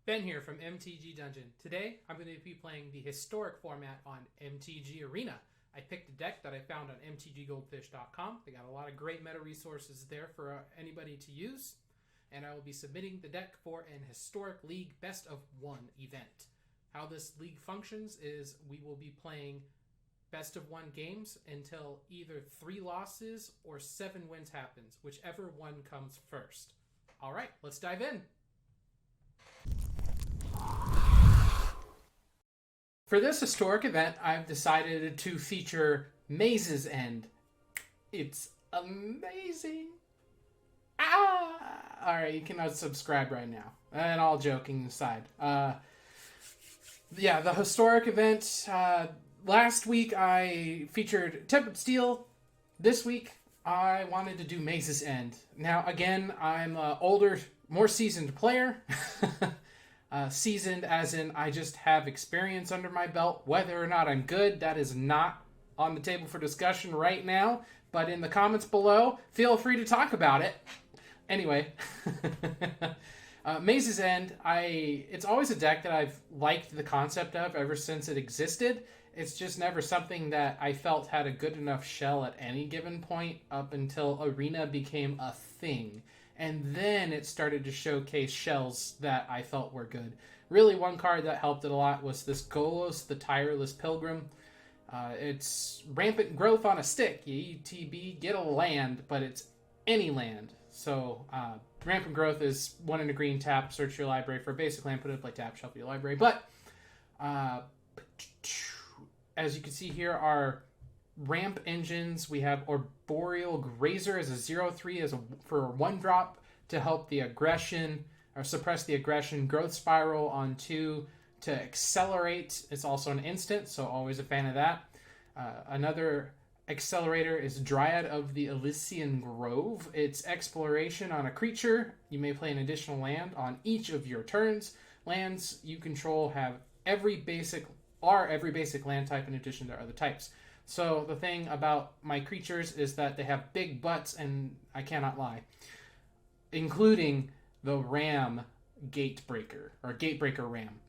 Ben here from MTG Dungeon. Today, I'm going to be playing the historic format on MTGArena. I picked a deck that I found on MTGGoldfish.com. They got a lot of great meta resources there for anybody to use. And I will be submitting the deck for an historic league best of one event. How this league functions is we will be playing best of one games until either 3 losses or 7 wins happens, whichever one comes first. All right, let's dive in. For this historic event, I've decided to feature Maze's End. It's amazing. Alright, you can unsubscribe right now. And all joking aside. Yeah, the historic event. Last week I featured Tempered Steel. This week I wanted to do Maze's End. Now, again, I'm an older, more seasoned player. Seasoned as in I just have experience under my belt. Whether or not I'm good, that is not on the table for discussion right now. But in the comments below, feel free to talk about it. Anyway, Maze's End, it's always a deck that I've liked the concept of ever since it existed. It's just never something that I felt had a good enough shell at any given point up until Arena became a thing. And then it started to showcase shells that I felt were good. Really, one card that helped it a lot was this Golos, the Tireless Pilgrim. It's rampant growth on a stick. You ETB, get a land, but it's any land. So, rampant growth is 1 in a green, tap, search your library for a basic land, put it in play, tap, shuffle your library. But, as you can see here, our ramp engines, we have Arboreal Grazer as a 0/3 for a 1-drop to help the aggression or suppress the aggression. Growth Spiral on 2 to accelerate. It's also an instant, so always a fan of that. Another accelerator is Dryad of the Elysian Grove. It's exploration on a creature. You may play an additional land on each of your turns. Lands you control have every basic land type in addition to other types. So the thing about my creatures is that they have big butts, and I cannot lie, including the Ram Gatebreaker, or Gatebreaker Ram.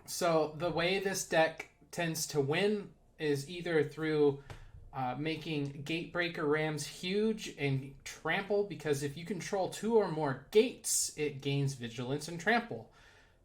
So the way this deck tends to win is either through making Gatebreaker Rams huge and trample, because if you control 2 or more gates, it gains vigilance and trample.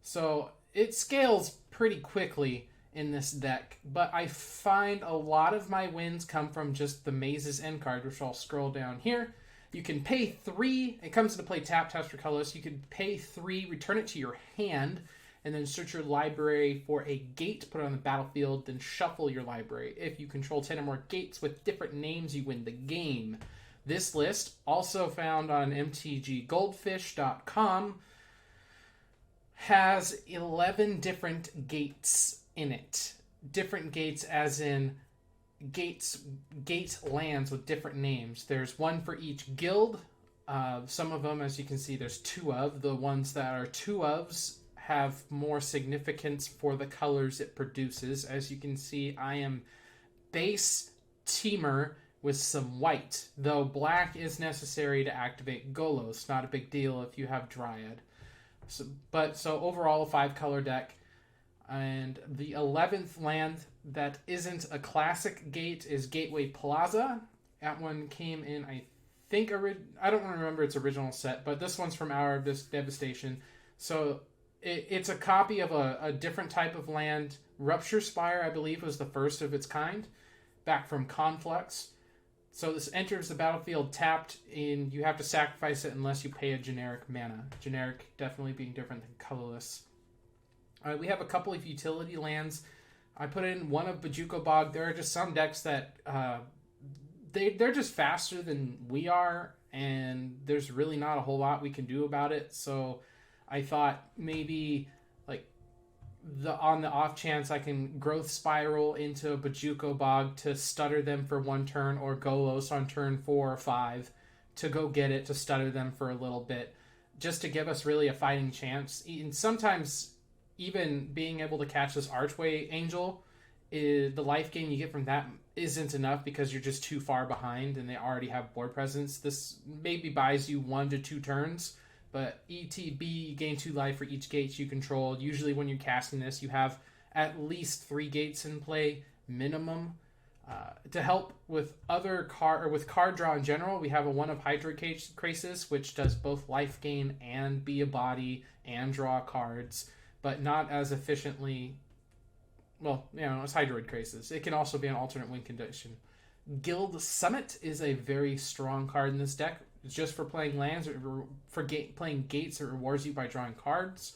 So it scales pretty quickly in this deck, but I find a lot of my wins come from just the Maze's End card, which I'll scroll down here. You can pay 3, it comes into play tap, for colorless. You can pay 3, return it to your hand, and then search your library for a gate, put it on the battlefield, then shuffle your library. If you control 10 or more gates with different names, you win the game. This list, also found on MTGGoldfish.com, has 11 different gates in it. Different gates as in gate lands with different names. There's one for each guild. Some of them, as you can see, there's 2 of. The ones that are 2 ofs have more significance for the colors it produces. As you can see, I am base Teamer with some white, though black is necessary to activate Golos. Not a big deal if you have Dryad. So overall, a 5-color deck. And the 11th land that isn't a classic gate is Gateway Plaza. That one came in, I think, I don't remember its original set, but this one's from Hour of Devastation. So it's a copy of a different type of land. Rupture Spire, I believe, was the first of its kind, back from Conflux. So this enters the battlefield tapped, and you have to sacrifice it unless you pay a generic mana. Generic definitely being different than colorless. We have a couple of utility lands. I put in one of Bajuko Bog. There are just some decks that they're just faster than we are, and there's really not a whole lot we can do about it. So I thought maybe on the off chance I can Growth Spiral into a Bajuko Bog to stutter them for 1 turn, or Golos on turn 4 or 5 to go get it to stutter them for a little bit, just to give us really a fighting chance. And sometimes even being able to catch this Archway Angel, the life gain you get from that isn't enough because you're just too far behind and they already have board presence. This maybe buys you 1 to 2 turns, But ETB, you gain 2 life for each gate you control. Usually when you're casting this, you have at least 3 gates in play, minimum. To help with with card draw in general, we have a 1 of Hydrokrasis, which does both life gain and be a body and draw cards, but not as efficiently. Well, it's Hydrokrasis. It can also be an alternate win condition. Guild Summit is a very strong card in this deck. It's just for playing lands, or playing gates. It rewards you by drawing cards.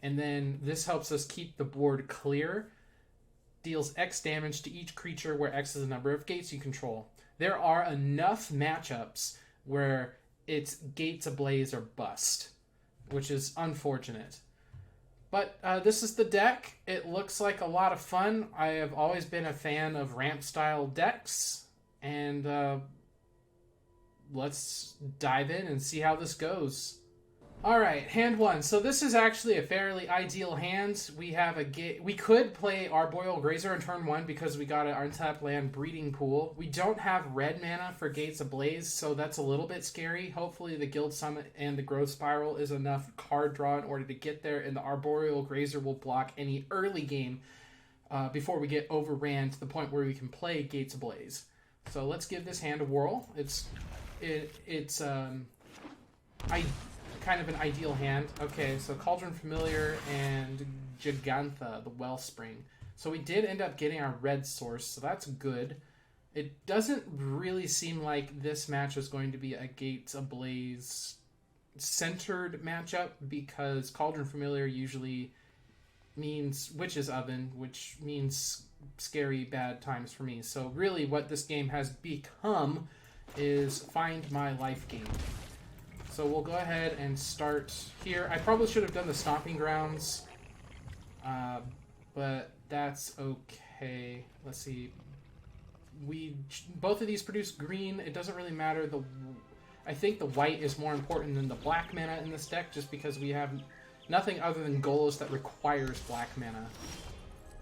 And then this helps us keep the board clear. Deals X damage to each creature where X is the number of gates you control. There are enough matchups where it's Gates Ablaze or bust, which is unfortunate. But this is the deck. It looks like a lot of fun. I have always been a fan of ramp-style decks, and let's dive in and see how this goes. Alright, hand 1. So this is actually a fairly ideal hand. We have we could play Arboreal Grazer in turn 1 because we got an untapped land Breeding Pool. We don't have red mana for Gates Ablaze, so that's a little bit scary. Hopefully the Guild Summit and the Growth Spiral is enough card draw in order to get there, and the Arboreal Grazer will block any early game before we get overran to the point where we can play Gates Ablaze. So let's give this hand a whirl. It's kind of an ideal hand. Okay, so Cauldron Familiar and Gigantha, the Wellspring. So we did end up getting our red source, so that's good. It doesn't really seem like this match is going to be a Gates Ablaze centered matchup, because Cauldron Familiar usually means Witch's Oven, which means scary bad times for me. So really what this game has become is find my life gain. So we'll go ahead and start here. I probably should have done the Stomping Grounds, but that's okay. Let's see. Both of these produce green. It doesn't really matter. I think the white is more important than the black mana in this deck, just because we have nothing other than Golos that requires black mana.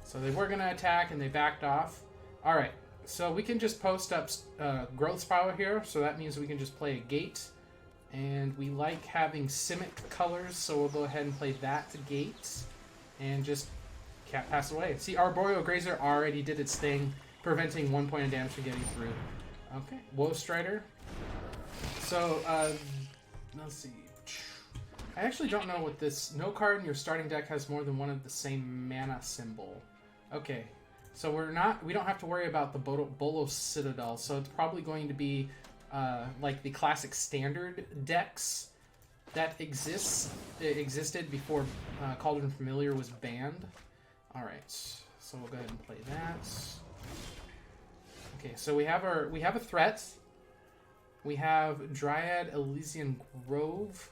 So they were going to attack, and they backed off. Alright, so we can just post up Growth Spiral here, so that means we can just play a gate. And we like having Simic colors, so we'll go ahead and play that to gate. And just pass away. See, Arboreal Grazer already did its thing, preventing 1 point of damage from getting through. Okay, Woe Strider. So, let's see. I actually don't know what this... No card in your starting deck has more than one of the same mana symbol. Okay, so we don't have to worry about the Bolos Citadel, so it's probably going to be... like the classic standard decks that existed before Cauldron Familiar was banned. Alright, so we'll go ahead and play that. Okay, so we have a threat. We have Dryad Elysian Grove.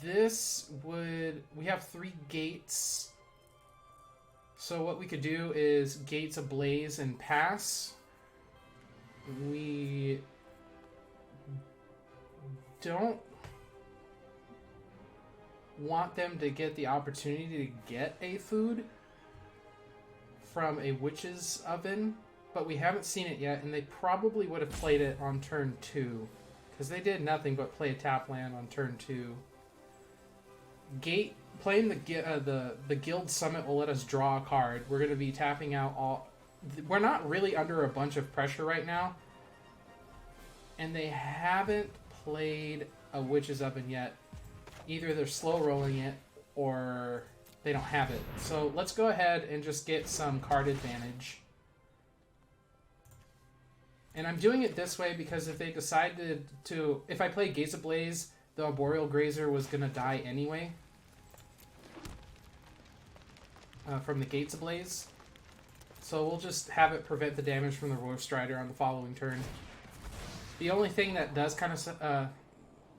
We have 3 gates. So what we could do is Gates Ablaze and pass. We don't want them to get the opportunity to get a food from a Witch's Oven, but we haven't seen it yet, and they probably would have played it on turn 2, because they did nothing but play a tap land on turn 2. Playing the Guild Summit will let us draw a card. We're going to be tapping out all... We're not really under a bunch of pressure right now, and they haven't played a Witch's Oven yet. Either they're slow rolling it or they don't have it. So let's go ahead and just get some card advantage. And I'm doing it this way because if they decided to... If I play Gates Ablaze, the Arboreal Grazer was going to die anyway. From the Gates Ablaze. So we'll just have it prevent the damage from the Woe Strider on the following turn. The only thing that does kind of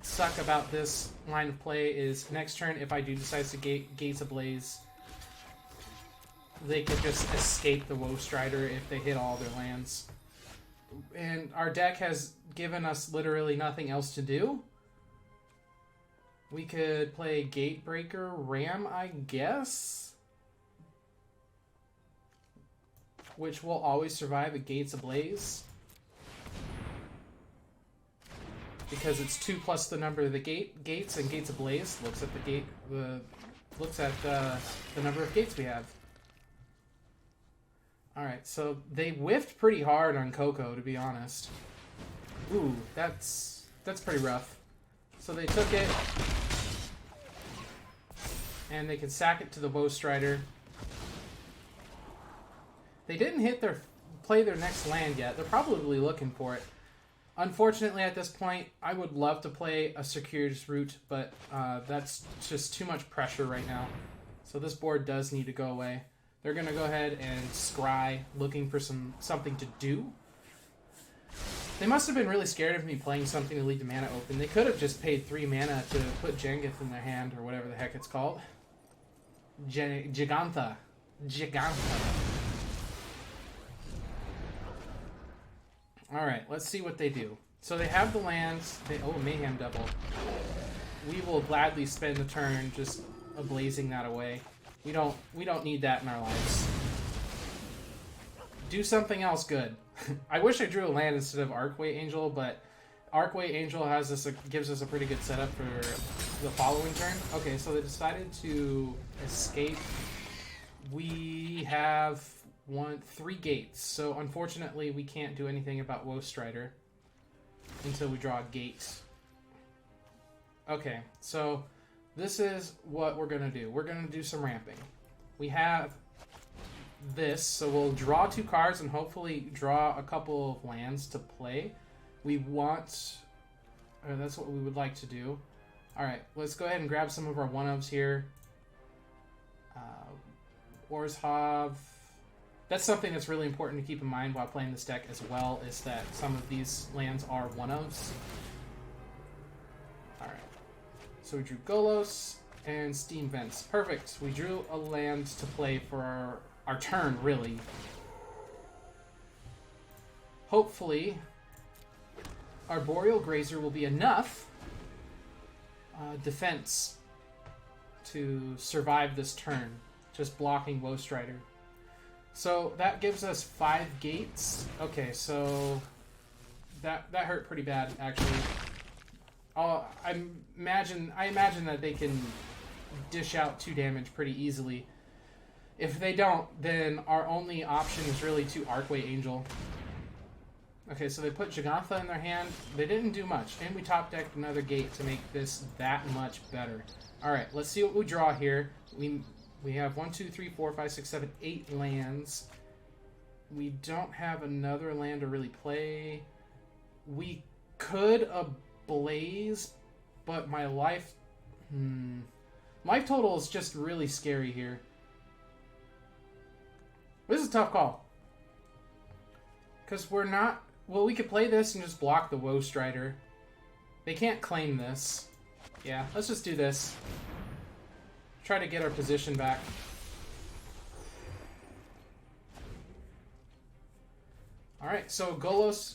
suck about this line of play is next turn, if I do decide to Gates Ablaze, they could just escape the Woe Strider if they hit all their lands. And our deck has given us literally nothing else to do. We could play Gatebreaker Ram, I guess, which will always survive a Gates Ablaze. because it's 2 plus the number of the gates, and gates ablaze looks at the number of gates we have. All right, so they whiffed pretty hard on Coco, to be honest. Ooh, that's pretty rough. So they took it, and they can sack it to the Bow Strider. They didn't play their next land yet. They're probably looking for it. Unfortunately, at this point, I would love to play a circuitous route, but that's just too much pressure right now. So this board does need to go away. They're going to go ahead and scry, looking for something to do. They must have been really scared of me playing something to leave the mana open. They could have just paid 3 mana to put Jengith in their hand, or whatever the heck it's called. Gigantha. Alright, let's see what they do. So they have the lands. Oh, Mayhem Devil. We will gladly spend the turn just ablazing that away. We don't need that in our lives. Do something else good. I wish I drew a land instead of Archway Angel, but Archway Angel gives us a pretty good setup for the following turn. Okay, so they decided to escape. We have 3 gates, so unfortunately we can't do anything about Woe Strider until we draw a gate. Okay, so this is what we're going to do. We're going to do some ramping. We have this, so we'll draw 2 cards and hopefully draw a couple of lands to play. That's what we would like to do. Alright, let's go ahead and grab some of our 1-ofs here. Orzhov. That's something that's really important to keep in mind while playing this deck as well, is that some of these lands are 1-ofs. Alright. So we drew Golos and Steam Vents. Perfect. We drew a land to play for our turn, really. Hopefully, our Boreal Grazer will be enough defense to survive this turn, just blocking Woe Strider. So that gives us 5 gates. Okay, so that hurt pretty bad, actually. I imagine that they can dish out 2 damage pretty easily. If they don't, then our only option is really to Archway Angel. Okay, so they put Gigantha in their hand. They didn't do much, and we top decked another gate to make this that much better. All right, let's see what we draw here. We have 1, 2, 3, 4, 5, 6, 7, 8 lands. We don't have another land to really play. We could ablaze, but my life total is just really scary here. This is a tough call. Because we're not... Well, we could play this and just block the Woe Strider. They can't claim this. Yeah, let's just do this. Try to get our position back. Alright, so Golos...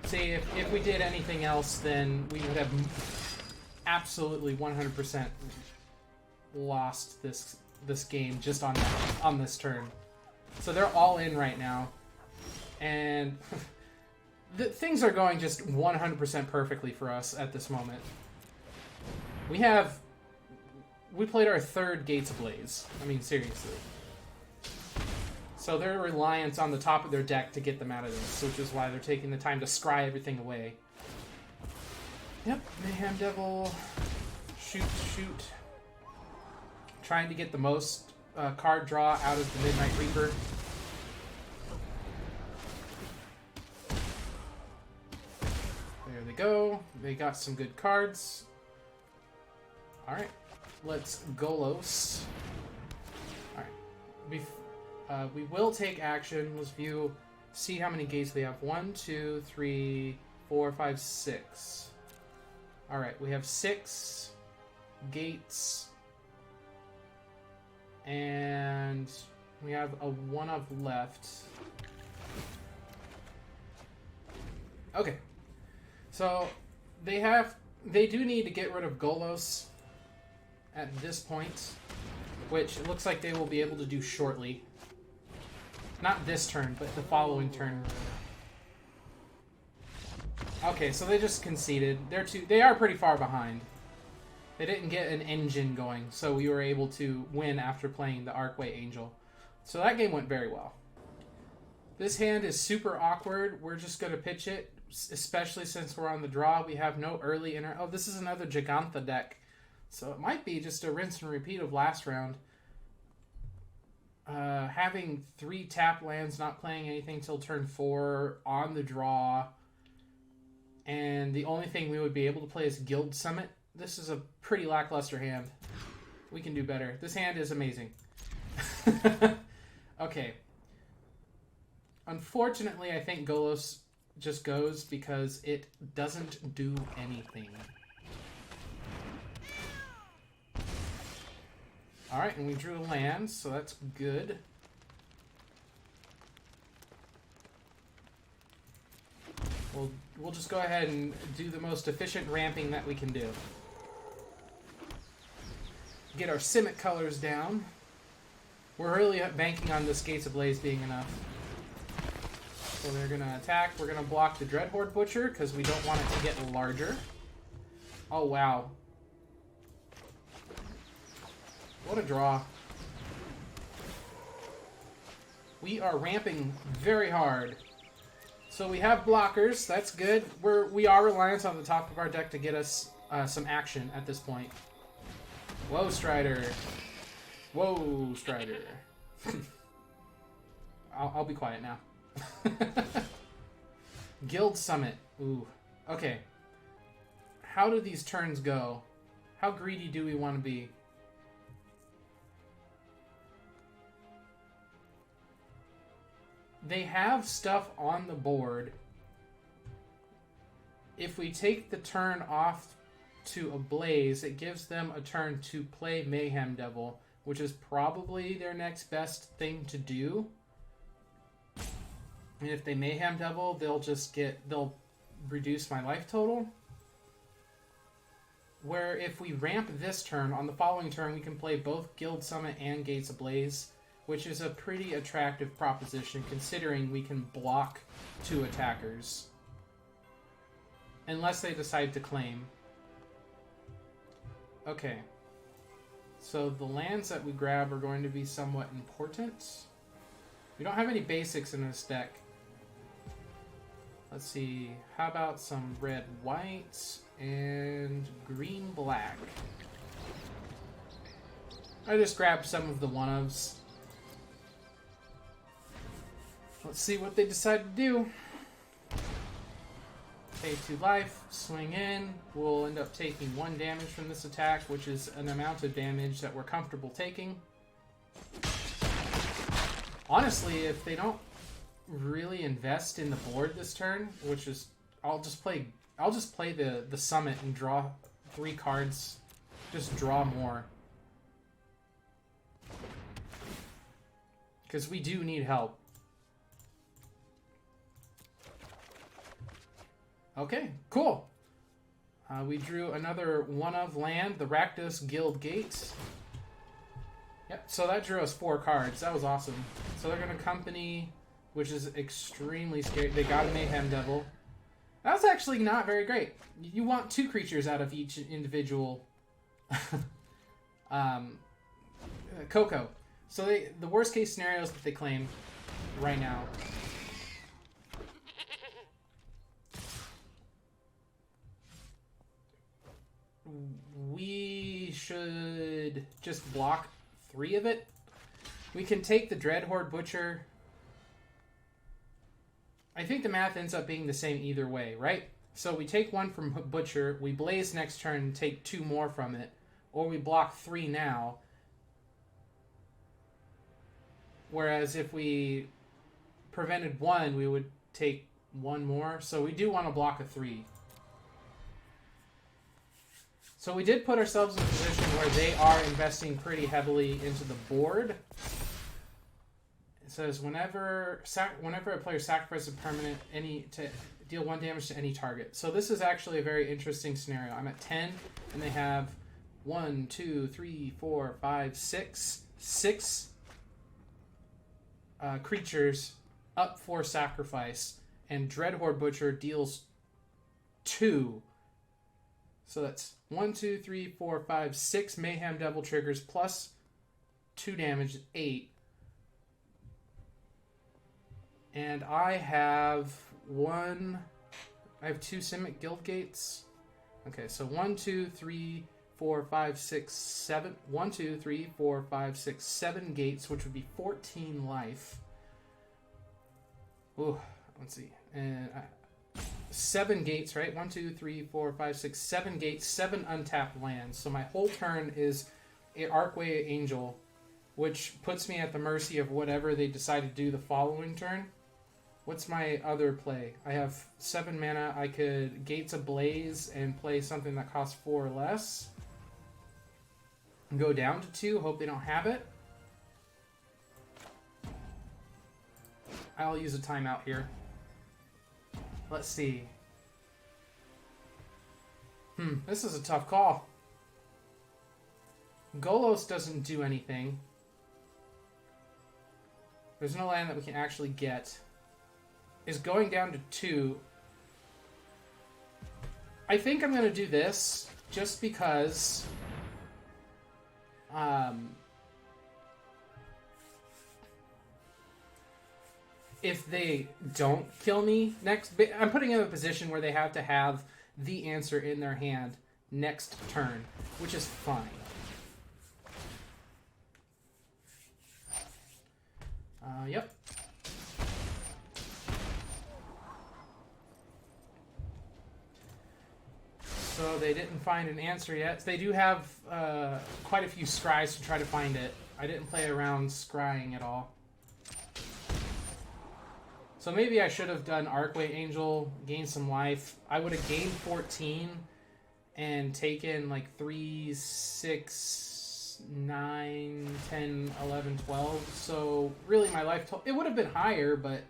Say, if we did anything else, then we would have absolutely 100% lost this game just on this turn. So they're all in right now. And things are going just 100% perfectly for us at this moment. We played our 3rd Gates Ablaze. I mean, seriously. So they're reliant on the top of their deck to get them out of this, which is why they're taking the time to scry everything away. Yep, Mayhem Devil. Shoot. Trying to get the most card draw out of the Midnight Reaper. There they go. They got some good cards. Alright, let's Golos. Alright, we will take action. Let's see how many gates we have. 1, 2, 3, 4, 5, 6. Alright, we have 6 gates. And we have a 1-of left. Okay. So they do need to get rid of Golos at this point, which it looks like they will be able to do shortly. Not this turn, but the following turn. Okay, so they just conceded. They are pretty far behind. They didn't get an engine going, so we were able to win after playing the Arcway Angel. So that game went very well. This hand is super awkward. We're just going to pitch it, especially since we're on the draw. We have no early inner... Oh, this is another Gigantha deck. So it might be just a rinse and repeat of last round. Having 3 tap lands, not playing anything till turn 4, on the draw. And the only thing we would be able to play is Guild Summit. This is a pretty lackluster hand. We can do better. This hand is amazing. Okay. Unfortunately, I think Golos just goes because it doesn't do anything. Alright, and we drew a land, so that's good. We'll just go ahead and do the most efficient ramping that we can do. Get our Simic colors down. We're really banking on this Gates Ablaze being enough. So they're going to attack. We're going to block the Dreadhorde Butcher because we don't want it to get larger. Oh, wow. What a draw. We are ramping very hard. So we have blockers. That's good. We are reliant on the top of our deck to get us some action at this point. Whoa, Strider. Whoa, Strider. I'll be quiet now. Guild Summit. Ooh. Okay. How do these turns go? How greedy do we want to be? They have stuff on the board. If we take the turn off to Ablaze, it gives them a turn to play Mayhem Devil, which is probably their next best thing to do. And if they Mayhem Devil, they'll reduce my life total. Where if we ramp this turn, on the following turn we can play both Guild Summit and Gates Ablaze, which is a pretty attractive proposition considering we can block 2 attackers. Unless they decide to claim. Okay. So the lands that we grab are going to be somewhat important. We don't have any basics in this deck. Let's see. How about some red-white and green-black? I just grabbed some of the one-ofs. Let's see what they decide to do. Pay 2 life, swing in. We'll end up taking 1 damage from this attack, which is an amount of damage that we're comfortable taking. Honestly, if they don't really invest in the board this turn, which is I'll just play the summit and draw 3 cards. Just draw more. Because we do need help. Okay, cool. We drew another one-of land, the Rakdos Guild Gate. Yep, so that drew us 4 cards. That was awesome. So they're going to Company, which is extremely scary. They got a Mayhem Devil. That was actually not very great. You want 2 creatures out of each individual Coco. So the worst case scenarios that they claim right now. We should just block 3 of it. We can take the Dreadhorde Butcher. I think the math ends up being the same either way, right? So we take 1 from Butcher, we Blaze next turn and take 2 more from it, or we block 3 now. Whereas if we prevented 1, we would take 1 more. So we do want to block a 3. So we did put ourselves in a position where they are investing pretty heavily into the board. It says whenever a player sacrifices a permanent to deal 1 damage to any target. So this is actually a very interesting scenario. I'm at 10 and they have 1, 2, 3, 4, 5, 6 creatures up for sacrifice, and Dreadhorde Butcher deals 2. So that's 1, 2, 3, 4, 5, 6 Mayhem Devil triggers plus 2 damage, 8. And I have 2 Simic Guild Gates. Okay, so 1, 2, 3, 4, 5, 6, 7. 1, 2, 3, 4, 5, 6, 7 gates, which would be 14 life. Ooh, let's see. And 7 gates, right? 1, 2, 3, 4, 5, 6, 7 gates, 7 untapped lands. So my whole turn is an Archway Angel, which puts me at the mercy of whatever they decide to do the following turn. What's my other play? I have 7 mana. I could Gates Ablaze and play something that costs 4 or less. Go down to 2. Hope they don't have it. I'll use a timeout here. Let's see. This is a tough call. Golos doesn't do anything. There's no land that we can actually get. Is going down to 2. I think I'm going to do this just because if they don't kill me next, I'm putting them in a position where they have to have the answer in their hand next turn, which is fine. Yep. So they didn't find an answer yet. They do have quite a few scries to try to find it. I didn't play around scrying at all. So maybe I should have done Archway Angel, gained some life. I would have gained 14 and taken like 3, 6, 9, 10, 11, 12. So really my life, it would have been higher, but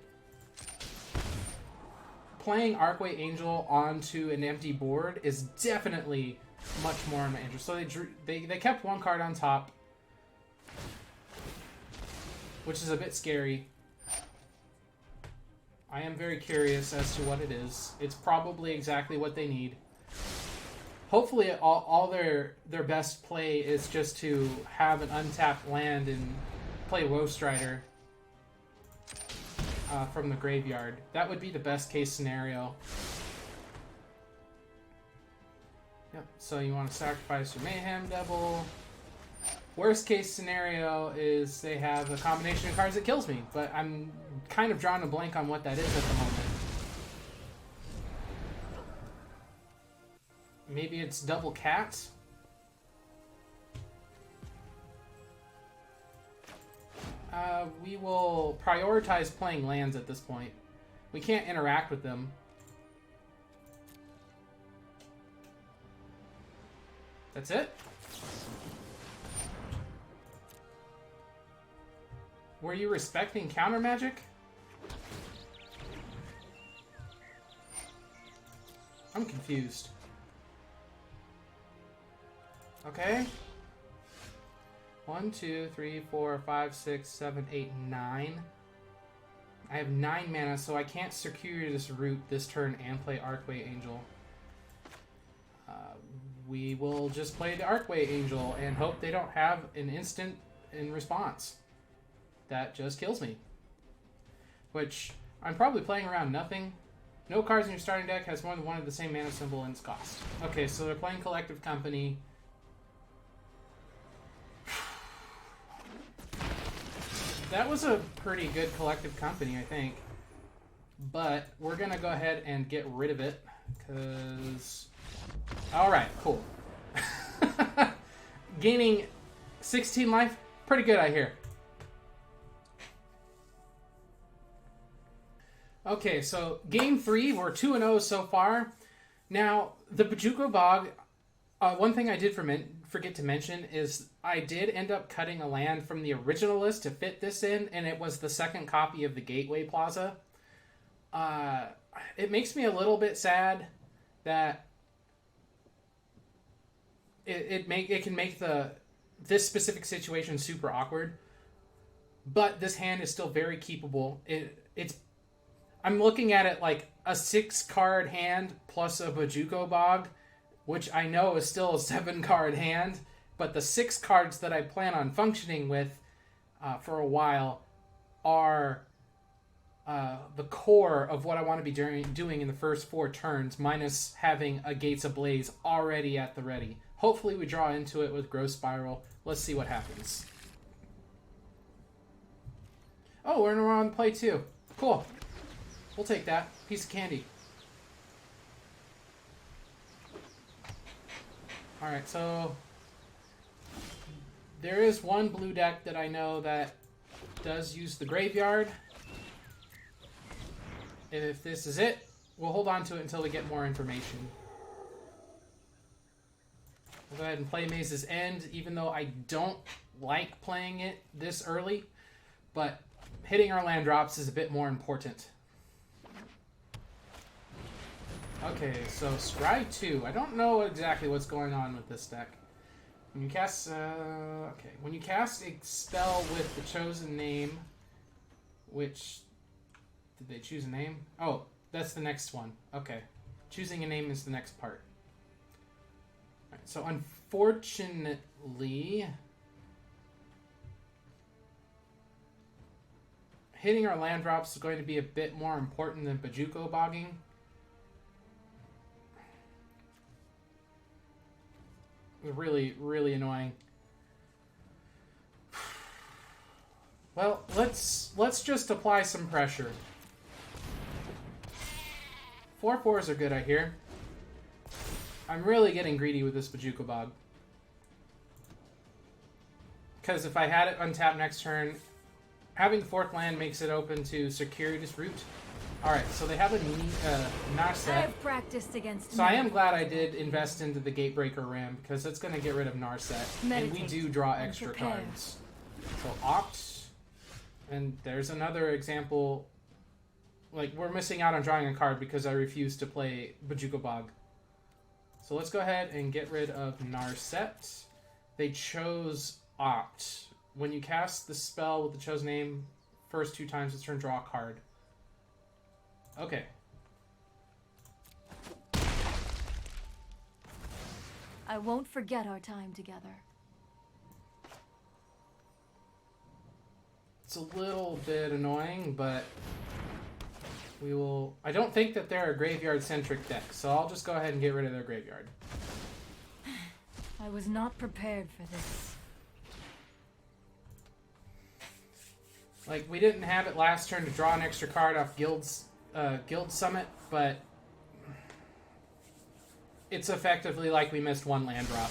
playing Archway Angel onto an empty board is definitely much more in my interest. So they kept 1 card on top, which is a bit scary. I am very curious as to what it is. It's probably exactly what they need. Hopefully all their best play is just to have an untapped land and play Woe Strider from the graveyard. That would be the best case scenario. Yep, so you want to sacrifice your Mayhem Devil. Worst case scenario is they have a combination of cards that kills me, but I'm kind of drawing a blank on what that is at the moment. Maybe it's double cat? We will prioritize playing lands at this point. We can't interact with them. That's it? Were you respecting counter magic? I'm confused. Okay. 1, 2, 3, 4, 5, 6, 7, 8, 9. I have 9 mana, so I can't Circuitous Root this turn and play Archway Angel. We will just play the Archway Angel and hope they don't have an instant in response that just kills me. Which, I'm probably playing around nothing. No cards in your starting deck has more than one of the same mana symbol in its cost. Okay, so they're playing Collective Company. That was a pretty good Collective Company, I think. But we're going to go ahead and get rid of it. Because... Alright, cool. Gaining 16 life. Pretty good, I hear. Okay, so game 3, we're 2-0 so far. Now, the Bajuko Bog, one thing I did forget to mention is I did end up cutting a land from the original list to fit this in, and it was the second copy of the Gateway Plaza. It makes me a little bit sad that it can make this specific situation super awkward, but this hand is still very keepable. I'm looking at it like a 6-card hand plus a Bajuko Bog, which I know is still a 7-card hand, but the 6 cards that I plan on functioning with for a while are the core of what I want to be doing in the first 4 turns, minus having a Gates Ablaze already at the ready. Hopefully we draw into it with Growth Spiral. Let's see what happens. Oh, we're on play too. Cool. We'll take that. Piece of candy. Alright, so there is one blue deck that I know that does use the graveyard. If this is it, we'll hold on to it until we get more information. We'll go ahead and play Maze's End, even though I don't like playing it this early, but hitting our land drops is a bit more important. Okay, so Scry 2. I don't know exactly what's going on with this deck. When you cast, when you cast a spell with the chosen name, which, did they choose a name? Oh, that's the next one. Okay, choosing a name is the next part. All right, so unfortunately, hitting our land drops is going to be a bit more important than Bajuko bogging. Really, really annoying. Well, let's just apply some pressure. 4/4s are good, I hear. I'm really getting greedy with this Bajuko Bog. Because if I had it untapped next turn, having 4th land makes it open to Circuitous Root. Alright, so they have a Narset. I've practiced against so I am glad I did invest into the Gatebreaker Ram, because it's going to get rid of Narset. And we do draw extra cards. So Opt, and there's another example. Like, we're missing out on drawing a card because I refuse to play Bajuko Bog. So let's go ahead and get rid of Narset. They chose Opt. When you cast the spell with the chosen name, first 2 times this turn, draw a card. Okay. I won't forget our time together. It's a little bit annoying, but we will... I don't think that they're a graveyard-centric deck, so I'll just go ahead and get rid of their graveyard. I was not prepared for this. Like, we didn't have it last turn to draw an extra card off Guild Summit, but it's effectively like we missed 1 land drop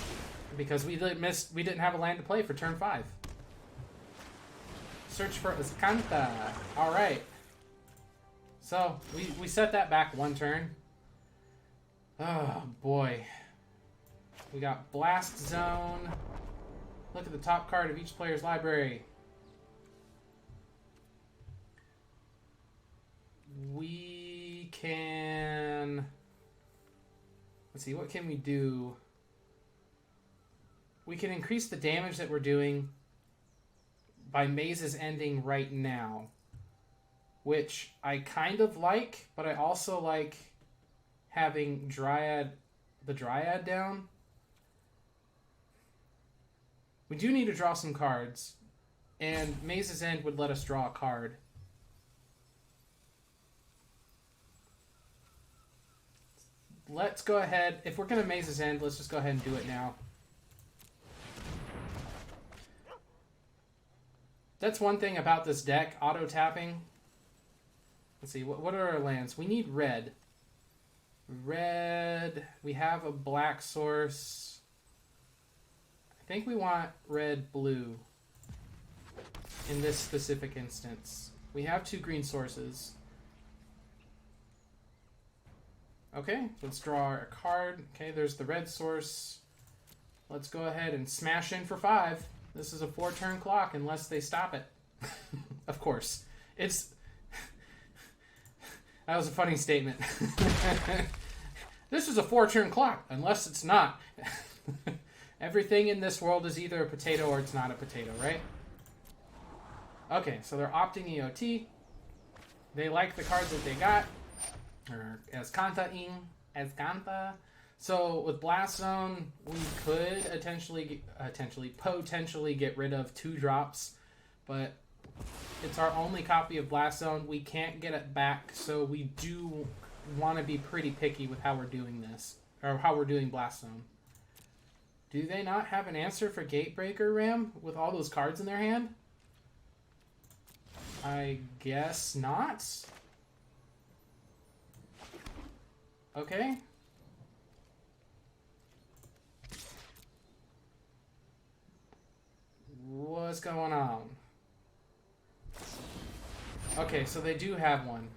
because we didn't have a land to play for turn 5. Search for Escanta. All right. So we set that back 1 turn. Oh boy. We got Blast Zone. Look at the top card of each player's library. We can... Let's see, what can we do? We can increase the damage that we're doing by Maze's Ending right now, which I kind of like, but I also like having the Dryad down. We do need to draw some cards, and Maze's End would let us draw a card. Let's go ahead. If we're going to Maze's End, let's just go ahead and do it now. That's one thing about this deck, auto-tapping. Let's see, what are our lands? We need red. Red. We have a black source. I think we want red-blue in this specific instance. We have 2 green sources. Okay, let's draw a card. Okay, there's the red source. Let's go ahead and smash in for 5. This is a 4-turn clock unless they stop it. Of course. It's... That was a funny statement. This is a 4-turn clock unless it's not. Everything in this world is either a potato or it's not a potato, right? Okay, so they're opting EOT. they like the cards that they got, or as Kanta. So with Blast Zone, we could potentially get rid of 2 drops, but it's our only copy of Blast Zone. We can't get it back, so we do want to be pretty picky with how we're doing this, or how we're doing Blast Zone. Do they not have an answer for Gatebreaker, Ram, with all those cards in their hand? I guess not. Okay. What's going on? Okay, so they do have one.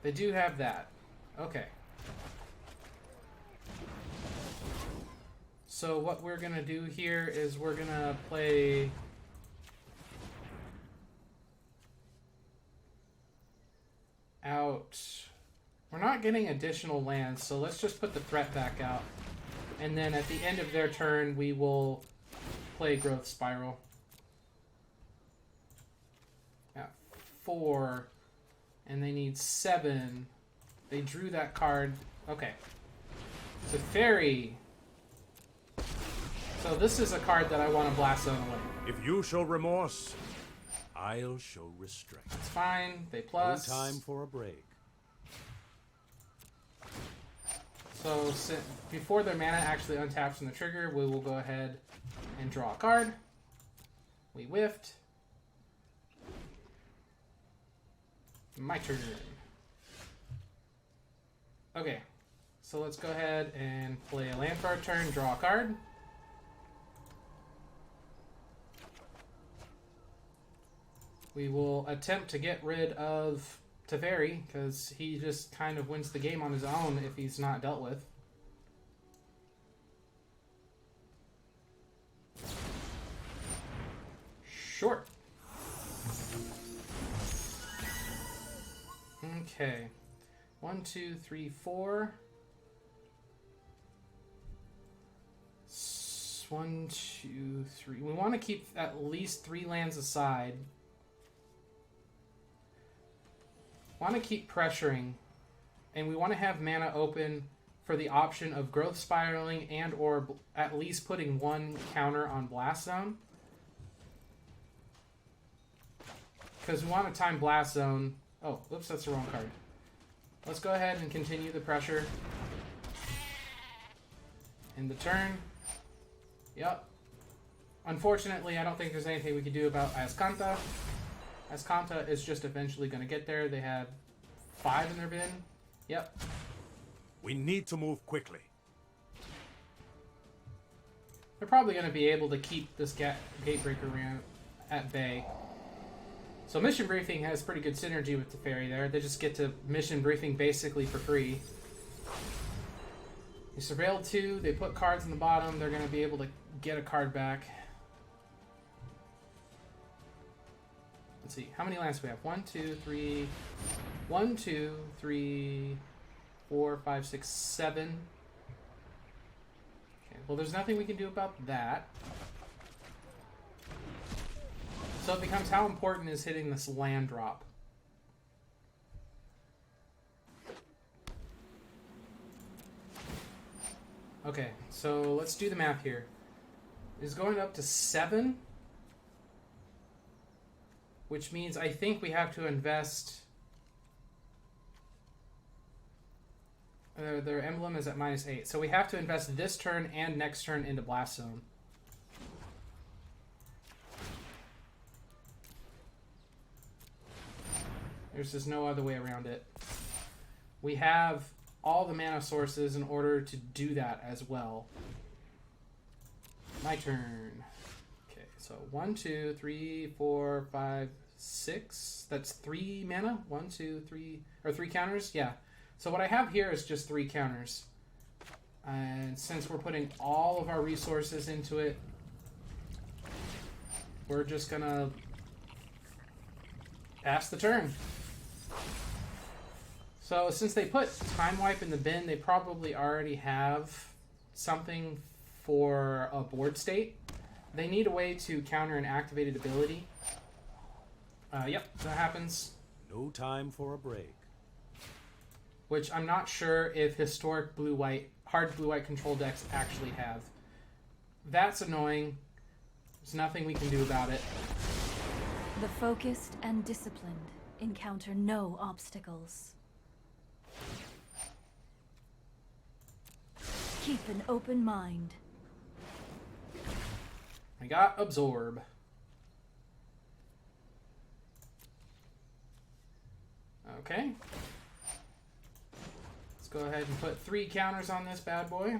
They do have that. Okay. So what we're gonna do here is we're gonna play out. We're not getting additional lands, so let's just put the threat back out. And then at the end of their turn, we will play Growth Spiral. At 4, and they need 7. They drew that card. Okay. So Fairy. So this is a card that I want to Blast Zone away. If you show remorse, I'll show restraint. That's fine. They plus. No time for a break. So before their mana actually untaps from the trigger, we will go ahead and draw a card. We whiffed. My turn. Okay. So let's go ahead and play a land for our turn, draw a card. We will attempt to get rid of Teferi, because he just kind of wins the game on his own if he's not dealt with. Sure. Okay. 1, 2, 3, 4. 1, 2, 3. We want to keep at least 3 lands aside. Want to keep pressuring, and we want to have mana open for the option of Growth Spiraling and or at least putting 1 counter on Blast Zone. Because we want to time Blast Zone. Oh, whoops, that's the wrong card. Let's go ahead and continue the pressure. In the turn. Yep. Unfortunately, I don't think there's anything we can do about Azcanta. Azcanta is just eventually going to get there. They have 5 in their bin. Yep. We need to move quickly. They're probably going to be able to keep this Gatebreaker at bay. So Mission Briefing has pretty good synergy with the Fairy there. They just get to Mission Briefing basically for free. They surveilled 2. They put cards in the bottom. They're going to be able to get a card back. Let's see. How many lands do we have? 1, 2, 3... 1, 2, 3, 4, 5, 6, 7. Okay, well, there's nothing we can do about that. So it becomes how important is hitting this land drop. Okay, so let's do the math here. It's going up to 7, which means I think we have to invest. Their emblem is at -8, so we have to invest this turn and next turn into Blast Zone. There's just no other way around it. We have all the mana sources in order to do that as well. My turn. Okay, so 1, 2, 3, 4, 5, 6. That's 3 mana. 1, 2, 3, or 3 counters. Yeah. So what I have here is just 3 counters. And since we're putting all of our resources into it, we're just gonna pass the turn. So since they put Time Wipe in the bin, they probably already have something for a board state. They need a way to counter an activated ability. Yep, that happens. No time for a break. Which I'm not sure if historic blue-white, hard blue-white control decks actually have. That's annoying. There's nothing we can do about it. The focused and disciplined encounter no obstacles. Keep an open mind. I got Absorb. Okay. Let's go ahead and put 3 counters on this bad boy.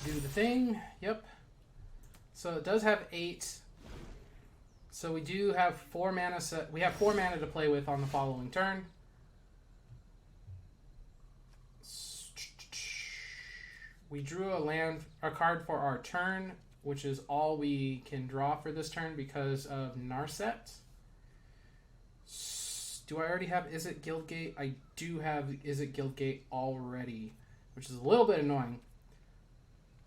Do the thing. Yep. So it does have 8. So we do have 4 mana we have 4 mana to play with on the following turn. We drew a card for our turn, which is all we can draw for this turn because of Narset. Do I already have Is It Guildgate? I do have Is It Guildgate already, which is a little bit annoying.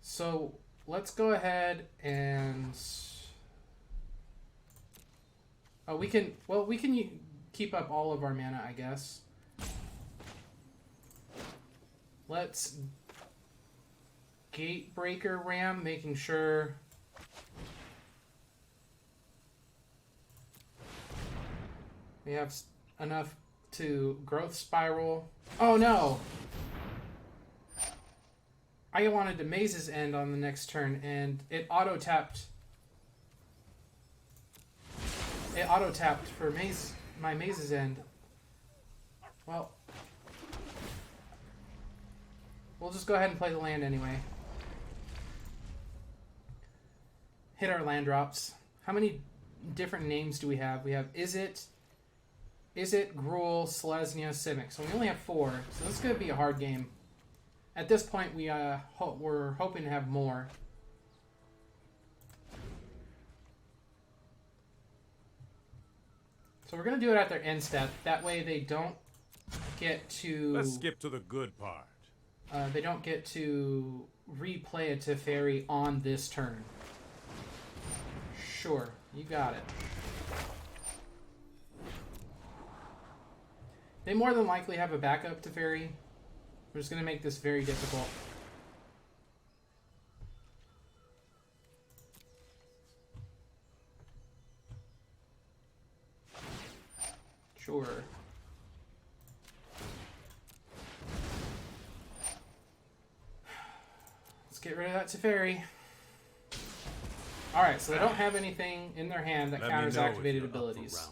So let's go ahead and... Oh, we can keep up all of our mana, I guess. Let's Gatebreaker Ram, making sure we have enough to Growth Spiral. Oh no! I wanted to Maze's End on the next turn, and it auto-tapped. It auto-tapped for my Maze's End. Well, we'll just go ahead and play the land anyway. Hit our land drops. How many different names do we have? We have Is It, Gruul, Selesnya, Simic. So we only have 4. So this is going to be a hard game. At this point, we're hoping to have more. So we're going to do it at their end step. That way they don't get to... Let's skip to the good part. They don't get to replay a Teferi on this turn. Sure, you got it. They more than likely have a backup Teferi. We're just going to make this very difficult. Sure. Let's get rid of that Teferi. Alright, so they don't have anything in their hand that counters activated abilities.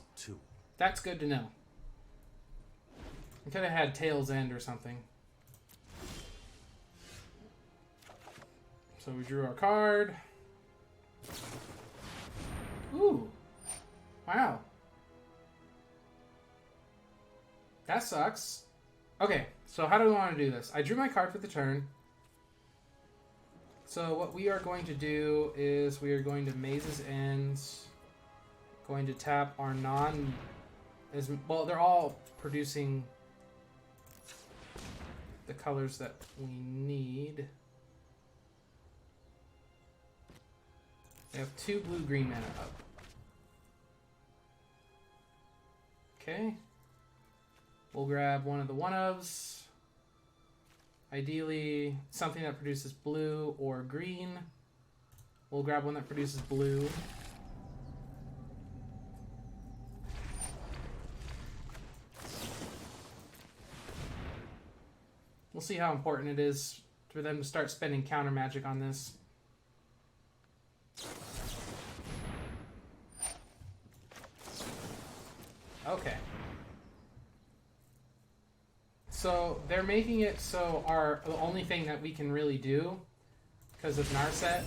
That's good to know. We could have had Tail's End or something. So we drew our card. Ooh. Wow. That sucks. Okay, so how do we want to do this? I drew my card for the turn. So what we are going to do is we are going to Maze's End. Going to tap our well, they're all producing the colors that we need. We have 2 blue-green mana up. Okay. We'll grab one of the one-ofs. Ideally, something that produces blue or green. We'll grab one that produces blue. We'll see how important it is for them to start spending counter magic on this. Okay. So they're making it so the only thing that we can really do because of Narset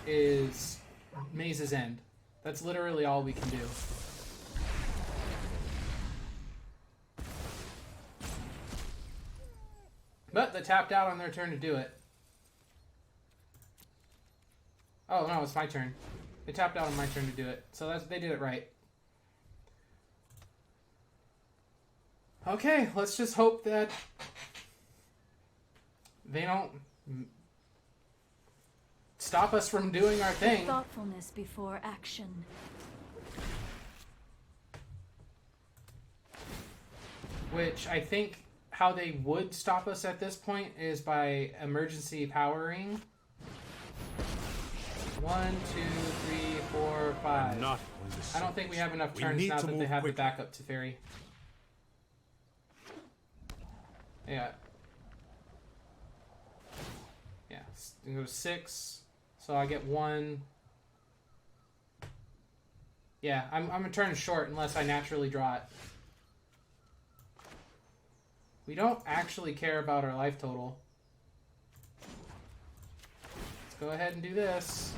is Maze's End. That's literally all we can do. But they tapped out on their turn to do it. Oh no, it's my turn. They tapped out on my turn to do it. So they did it right. Okay, let's just hope that they don't stop us from doing our thing. Thoughtfulness before action. Which I think how they would stop us at this point is by emergency powering. 1, 2, 3, 4, 5. Not I don't think we have enough We turns need now to that they move have quickly. the backup to Fairy. Yeah. Yeah. It goes 6. So I get 1. Yeah, I'm gonna turn short unless I naturally draw it. We don't actually care about our life total. Let's go ahead and do this.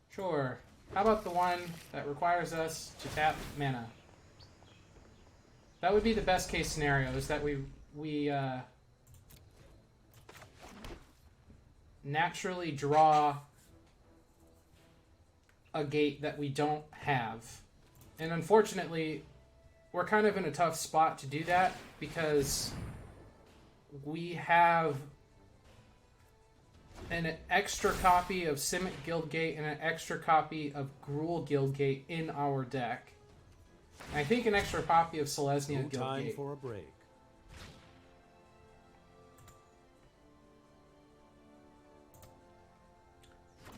Sure. How about the one that requires us to tap mana? That would be the best case scenario, is that we naturally draw a gate that we don't have. And unfortunately, we're kind of in a tough spot to do that because we have an extra copy of Simic Guildgate and an extra copy of Gruul Guildgate in our deck. And I think an extra copy of Selesnya No time Guildgate. for a break.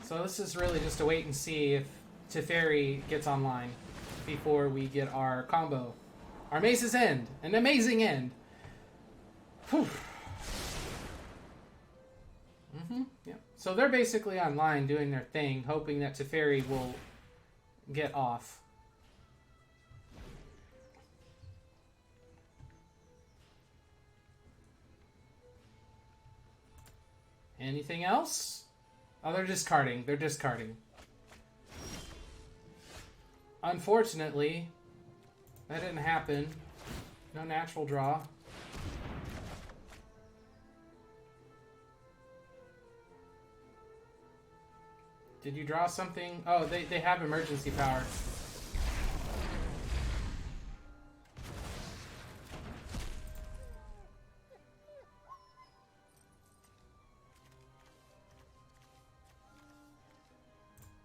So this is really just a wait and see if Teferi gets online before we get our combo. Our Mace's End. An amazing end. Whew. Yeah. So they're basically online doing their thing, hoping that Teferi will get off. Anything else? Oh, they're discarding. They're discarding. Unfortunately, that didn't happen. No natural draw. Did you draw something? Oh, they have emergency power.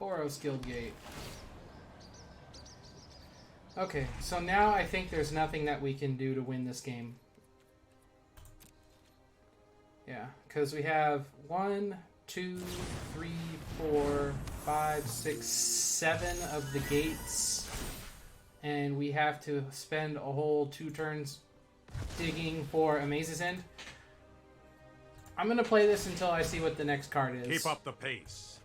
Boros Guildgate. Okay, so now I think there's nothing that we can do to win this game. Yeah, because we have 1, 2, 3, 4, 5, 6, 7 of the gates. And we have to spend a whole 2 turns digging for a Maze's End. I'm going to play this until I see what the next card is. Keep up the pace.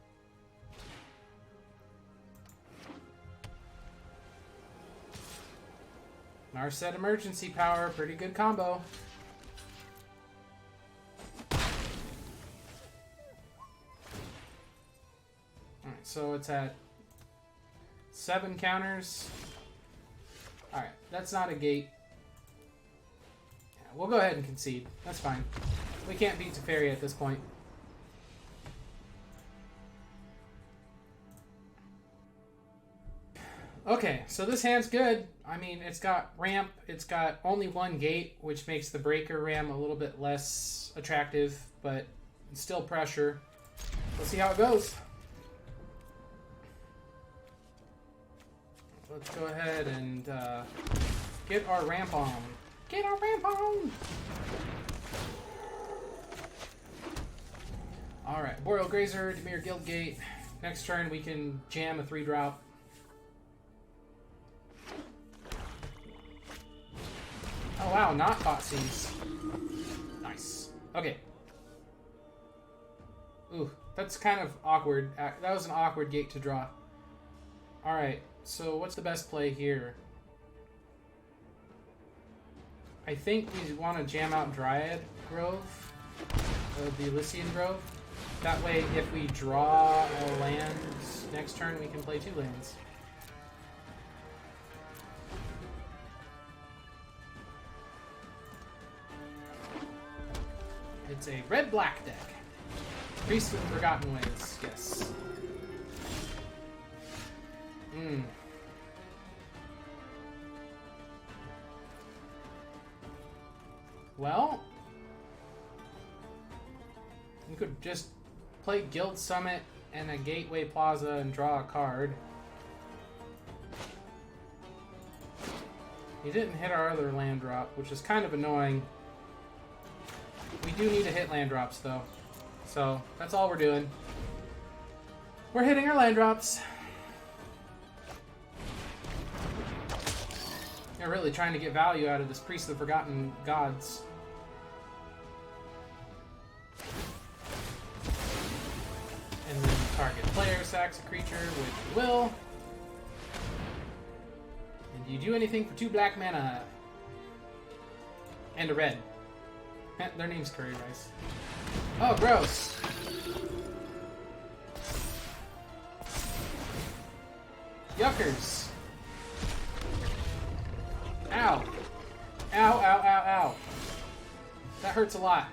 Narset emergency power, pretty good combo. Alright, so it's at 7 counters. Alright, that's not a gate. Yeah, we'll go ahead and concede. That's fine. We can't beat Teferi at this point. Okay, so this hand's good. I mean, it's got ramp, it's got only 1 gate, which makes the breaker ram a little bit less attractive, but it's still pressure. Let's see how it goes. Let's go ahead and get our ramp on. Get our ramp on! Alright, Boreal Grazer, Dimir Guildgate. Next turn we can jam a 3-drop. Oh wow, not Thoughtseize. Nice. Okay. Ooh, that's kind of awkward. That was an awkward gate to draw. Alright, so what's the best play here? I think we want to jam out Dryad Grove. The Elysian Grove. That way, if we draw a land next turn, we can play 2 lands. It's a red-black deck. Priest of the Forgotten Ways, yes. Well, You could just play Guild Summit and a Gateway Plaza and draw a card. He didn't hit our other land drop, which is kind of annoying. We do need to hit land drops, though. So, that's all we're doing. We're hitting our land drops. They're really trying to get value out of this Priest of the Forgotten Gods. And then target player sacks a creature, which we will. And do you do anything for 2 black mana? And a red. Their name's Curry Rice. Oh, gross! Yuckers! Ow! Ow, ow, ow, ow. That hurts a lot.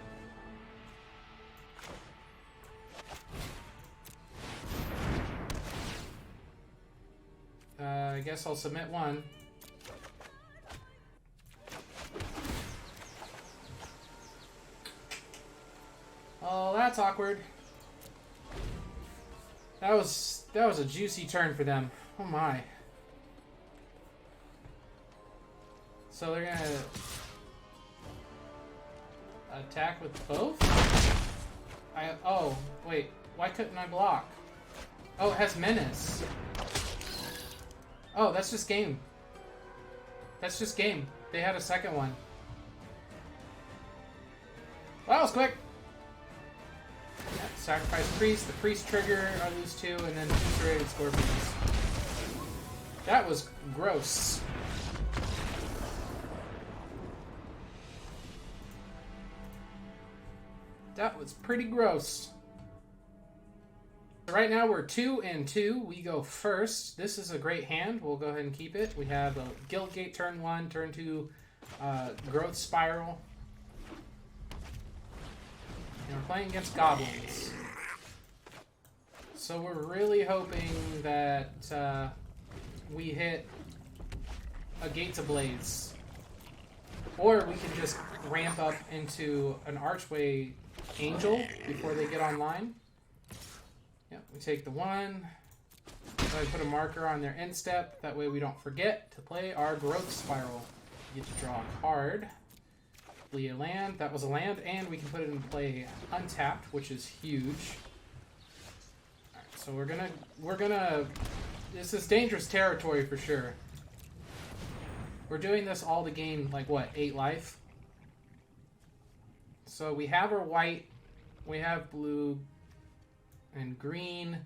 I guess I'll submit one. Oh, that's awkward. That was a juicy turn for them. Oh my. So they're gonna attack with both? Oh, wait. Why couldn't I block? Oh, it has menace. Oh, that's just game. That's just game. They had a second one. Well, that was quick. Yeah, sacrifice priest, the priest trigger, I lose 2, and then 2 serrated scorpions. That was gross. That was pretty gross. Right now we're 2-2. We go first. This is a great hand. We'll go ahead and keep it. We have a Guildgate turn 1, turn 2, Growth Spiral. And we're playing against goblins. So we're really hoping that we hit a Gates Ablaze. Or we can just ramp up into an Archway Angel before they get online. Yep, we take the 1. I put a marker on their end step. That way we don't forget to play our Growth Spiral. We get to draw a card. Play a land. That was a land, and we can put it in play untapped, which is huge. Alright, so we're gonna this is dangerous territory for sure. We're doing this all to gain, like, what, 8 life? So we have our white, we have blue, and green.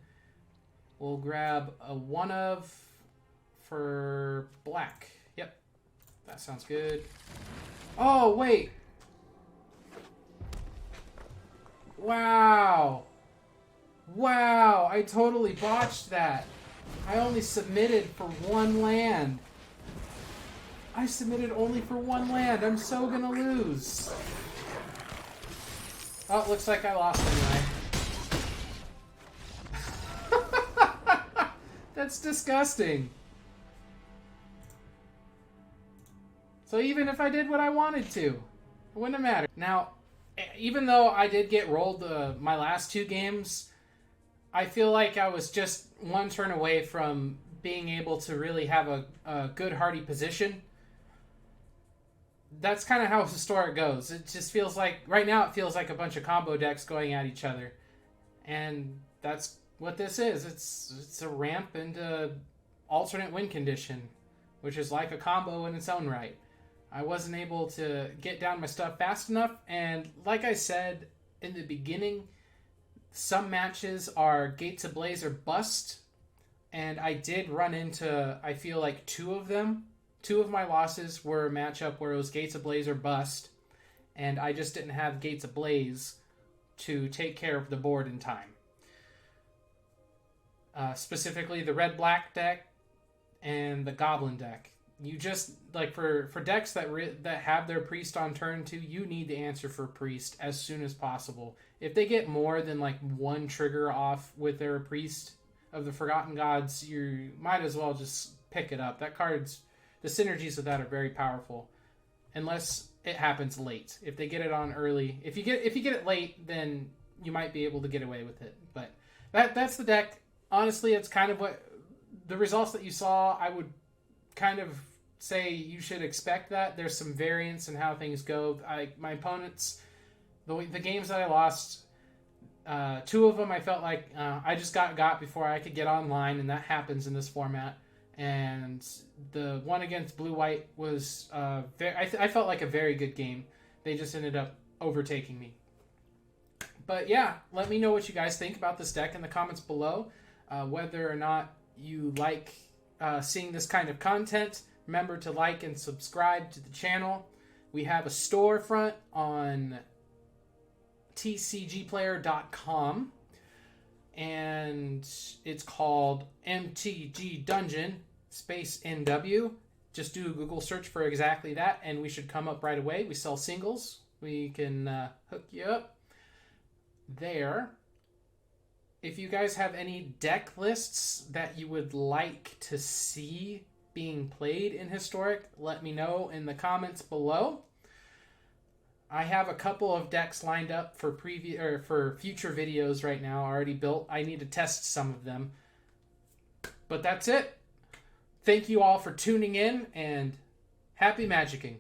We'll grab a 1 of for black. Yep, that sounds good. Oh, wait. Wow. Wow, I totally botched that. I only submitted for 1 land. I submitted only for 1 land. I'm so gonna lose. Oh, it looks like I lost anyway. That's disgusting. So even if I did what I wanted to, it wouldn't have mattered. Now, even though I did get rolled my last 2 games, I feel like I was just 1 turn away from being able to really have a good hardy position. That's kind of how Historic goes. It just feels like, right now it feels like a bunch of combo decks going at each other. And that's what this is. It's a ramp into alternate win condition, which is like a combo in its own right. I wasn't able to get down my stuff fast enough, and like I said in the beginning, some matches are Gates Ablaze or bust, and I did run into, I feel like, 2 of them. 2 of my losses were a matchup where it was Gates Ablaze or bust, and I just didn't have Gates Ablaze to take care of the board in time. Specifically the red-black deck and the goblin deck. You just, like, for decks that have their priest on turn 2, you need to answer for priest as soon as possible. If they get more than, like, 1 trigger off with their priest of the Forgotten Gods, you might as well just pick it up. That card's, the synergies of that are very powerful, unless it happens late. If they get it on early, if you get it late, then you might be able to get away with it. But that's the deck. Honestly, it's kind of what the results that you saw. I would kind of say you should expect that. There's some variance in how things go. My opponents, the games that I lost, 2 of them I felt like I just got before I could get online, and that happens in this format. And the one against blue-white was I felt like a very good game. They just ended up overtaking me. But yeah, let me know what you guys think about this deck in the comments below. Whether or not you like seeing this kind of content. Remember to like and subscribe to the channel. We have a storefront on tcgplayer.com, and it's called MTG Dungeon space NW. Just do a Google search for exactly that, and we should come up right away. We sell singles. We can hook you up there. If you guys have any deck lists that you would like to see being played in Historic, let me know in the comments below. I have a couple of decks lined up for for future videos right now, already built. I need to test some of them. But that's it. Thank you all for tuning in, and happy magicking.